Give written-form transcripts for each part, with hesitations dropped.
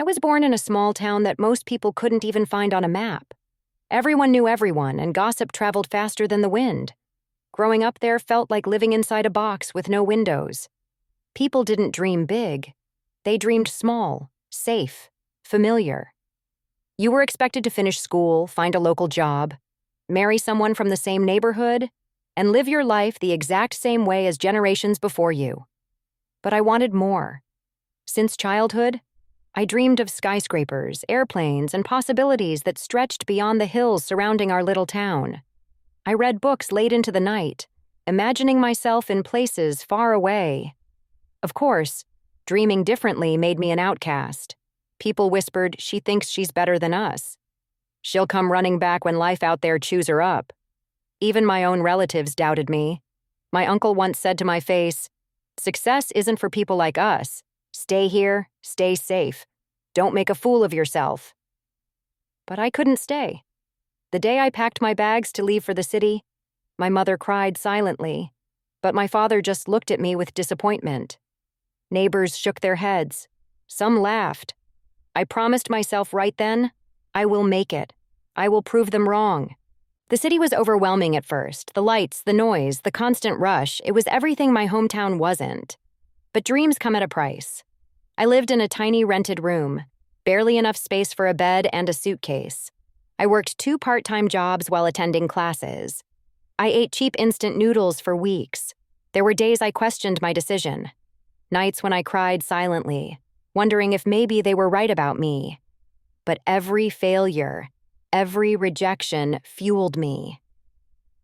I was born in a small town that most people couldn't even find on a map. Everyone knew everyone, and gossip traveled faster than the wind. Growing up there felt like living inside a box with no windows. People didn't dream big. They dreamed small, safe, familiar. You were expected to finish school, find a local job, marry someone from the same neighborhood, and live your life the exact same way as generations before you. But I wanted more. Since childhood, I dreamed of skyscrapers, airplanes, and possibilities that stretched beyond the hills surrounding our little town. I read books late into the night, imagining myself in places far away. Of course, dreaming differently made me an outcast. People whispered, "She thinks she's better than us. She'll come running back when life out there chews her up." Even my own relatives doubted me. My uncle once said to my face, "Success isn't for people like us. Stay here, stay safe. Don't make a fool of yourself." But I couldn't stay. The day I packed my bags to leave for the city, my mother cried silently, but my father just looked at me with disappointment. Neighbors shook their heads. Some laughed. I promised myself right then, I will make it. I will prove them wrong. The city was overwhelming at first. The lights, the noise, the constant rush, it was everything my hometown wasn't. But dreams come at a price. I lived in a tiny rented room, barely enough space for a bed and a suitcase. I worked 2 part-time jobs while attending classes. I ate cheap instant noodles for weeks. There were days I questioned my decision. Nights when I cried silently, wondering if maybe they were right about me. But every failure, every rejection fueled me.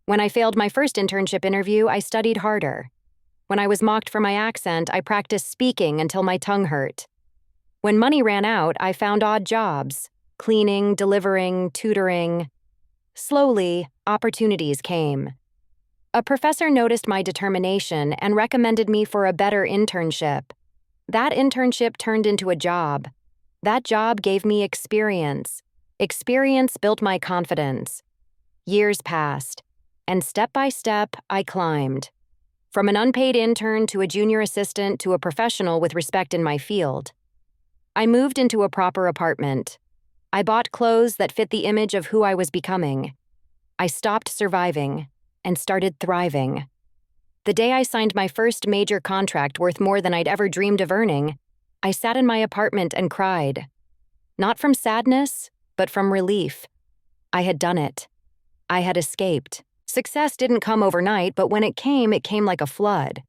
When I failed my first internship interview, I studied harder. When I was mocked for my accent, I practiced speaking until my tongue hurt. When money ran out, I found odd jobs, cleaning, delivering, tutoring. Slowly, opportunities came. A professor noticed my determination and recommended me for a better internship. That internship turned into a job. That job gave me experience. Experience built my confidence. Years passed, and step by step, I climbed. From an unpaid intern to a junior assistant to a professional with respect in my field. I moved into a proper apartment. I bought clothes that fit the image of who I was becoming. I stopped surviving and started thriving. The day I signed my first major contract worth more than I'd ever dreamed of earning, I sat in my apartment and cried. Not from sadness, but from relief. I had done it. I had escaped. Success didn't come overnight, but when it came like a flood.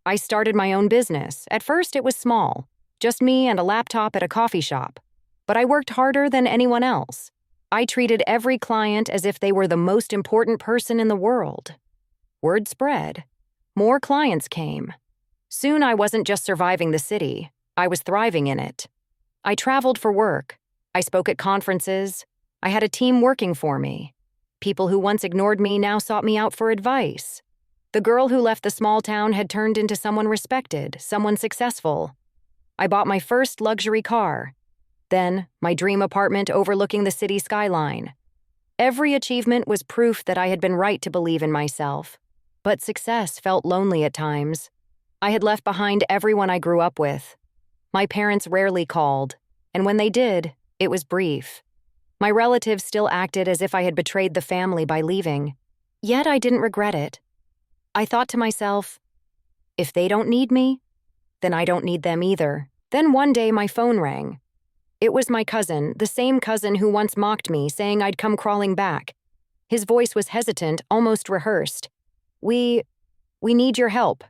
I started my own business. At first, it was small, just me and a laptop at a coffee shop. But I worked harder than anyone else. I treated every client as if they were the most important person in the world. Word spread. More clients came. Soon I wasn't just surviving the city, I was thriving in it. I traveled for work. I spoke at conferences. I had a team working for me. People who once ignored me now sought me out for advice. The girl who left the small town had turned into someone respected, someone successful. I bought my first luxury car. Then, my dream apartment overlooking the city skyline. Every achievement was proof that I had been right to believe in myself. But success felt lonely at times. I had left behind everyone I grew up with. My parents rarely called, and when they did, it was brief. My relatives still acted as if I had betrayed the family by leaving. Yet I didn't regret it. I thought to myself, if they don't need me, then I don't need them either. Then one day my phone rang. It was my cousin, the same cousin who once mocked me, saying I'd come crawling back. His voice was hesitant, almost rehearsed. We need your help."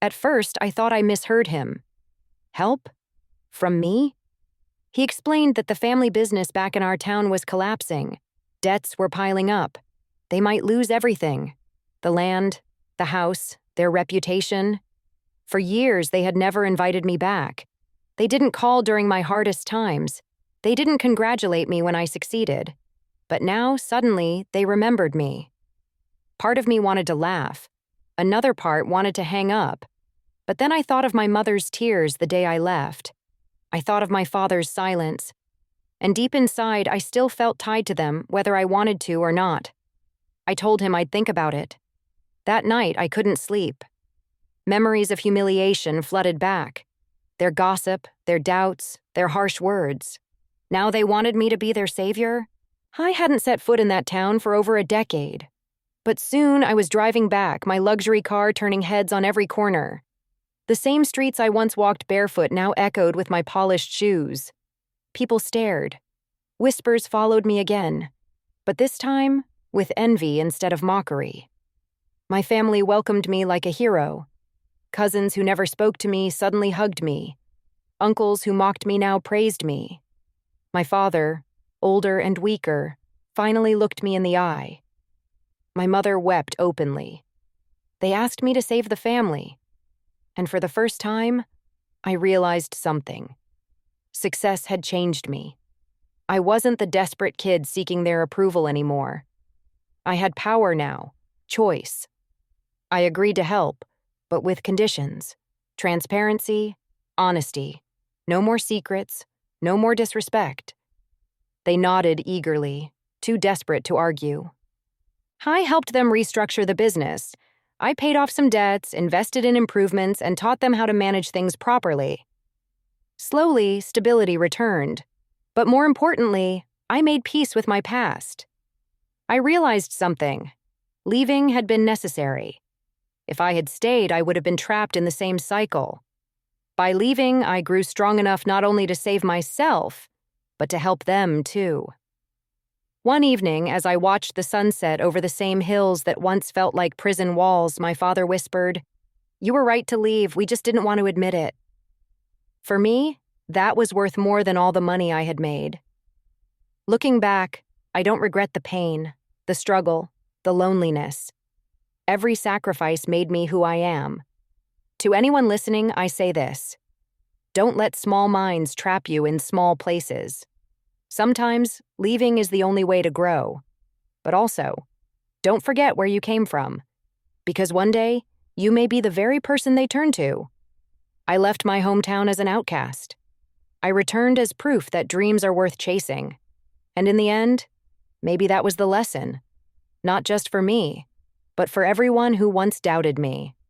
At first, I thought I misheard him. Help? From me? He explained that the family business back in our town was collapsing. Debts were piling up. They might lose everything. The land, the house, their reputation. For years, they had never invited me back. They didn't call during my hardest times. They didn't congratulate me when I succeeded. But now, suddenly, they remembered me. Part of me wanted to laugh. Another part wanted to hang up. But then I thought of my mother's tears the day I left. I thought of my father's silence. And deep inside, I still felt tied to them, whether I wanted to or not. I told him I'd think about it. That night, I couldn't sleep. Memories of humiliation flooded back. Their gossip, their doubts, their harsh words. Now they wanted me to be their savior? I hadn't set foot in that town for over a decade. But soon I was driving back, my luxury car turning heads on every corner. The same streets I once walked barefoot now echoed with my polished shoes. People stared. Whispers followed me again, but this time with envy instead of mockery. My family welcomed me like a hero. Cousins who never spoke to me suddenly hugged me. Uncles who mocked me now praised me. My father, older and weaker, finally looked me in the eye. My mother wept openly. They asked me to save the family. And for the first time, I realized something. Success had changed me. I wasn't the desperate kid seeking their approval anymore. I had power now, choice. I agreed to help, but with conditions. Transparency, honesty. No more secrets, no more disrespect. They nodded eagerly, too desperate to argue. I helped them restructure the business. I paid off some debts, invested in improvements, and taught them how to manage things properly. Slowly, stability returned. But more importantly, I made peace with my past. I realized something. Leaving had been necessary. If I had stayed, I would have been trapped in the same cycle. By leaving, I grew strong enough not only to save myself, but to help them too. One evening, as I watched the sunset over the same hills that once felt like prison walls, my father whispered, "You were right to leave, we just didn't want to admit it." For me, that was worth more than all the money I had made. Looking back, I don't regret the pain, the struggle, the loneliness. Every sacrifice made me who I am. To anyone listening, I say this: don't let small minds trap you in small places. Sometimes, leaving is the only way to grow. But also, don't forget where you came from, because one day, you may be the very person they turn to. I left my hometown as an outcast. I returned as proof that dreams are worth chasing. And in the end, maybe that was the lesson. Not just for me, but for everyone who once doubted me.